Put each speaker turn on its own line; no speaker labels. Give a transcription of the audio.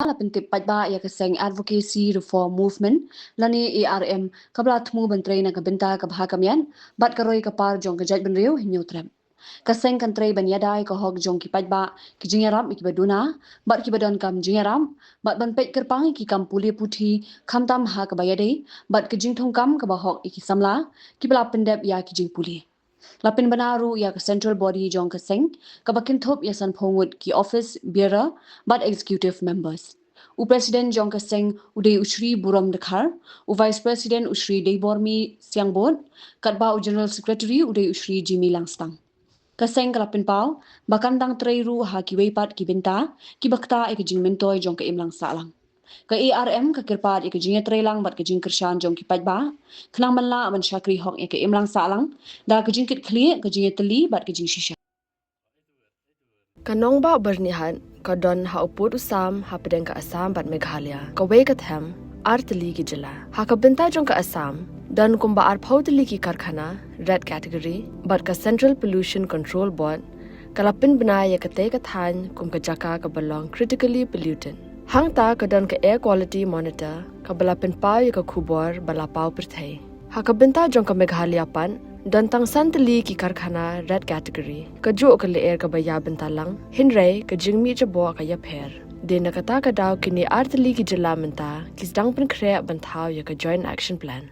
Lapintip Padba Yakaseng Advocacy Reform Movement Lani ARM Kabla Thmu Bantray na kabinta kabhakamian Bat Karoy Kapar Jong Kajaj Benrio Hinyotrem Kaseng Kantray Banyadai Kahog Jong Ki Padba Ki Jingaram Ikibaduna Bat Kibadon Kam Jingaram Bat Banpet Kerpang Ki Kam Puli Puthi Kamtam Ha Kabayade Bat Kijing Thongkam Kabahok Iki Samla Kibala Pendep Ya Kijing Puli Lapin Banaru ya Central Body Jong Kaseng Kabakinthop ya San Phongut ki Office Bearer but Executive Members. President Jong Kaseng Uday Ushri Buram Dakhar, Vice President Ushri Deibormi Siangbon, Katba General Secretary Uday Ushri Jimmy Langstang. Kaseng Kalapin Pau, Bakandang Treru Ha ki Weipat ki Binta, ki Bakta ek Jing Mentoy Jong ka Imlang Salang. Ka ARM ka kirpat ik jing trelang bat ka jing kershan jong ki padba khnang manla aman shakri hok ek imlang salang da ka jing kit khli ka jing teli bat ka jing shisha
Kanong ba bernihan ka don ha uput usam ha pedeng ka Assam bat Meghalaya ka we ka them artli ki jila ha ka binta jong ka Assam dan kumba ar phautli ki karkhana red category bat ka Central Pollution Control Board kalapin banaya ka te ka than kum ka jaka ka belong critically pollutant hang ta ka don ka air quality monitor ka balapin pau ka khubor bala pau perthai ha ka binta jong ka Meghalaya pan dan tang santali ki karkhana red category ka jo ka le air ka baya binta lang hinre ka jingmi cha bo ka ya pher de na kata ka daw kini artli ki jila menta kis dang pen khre banthaw ya ka joint action plan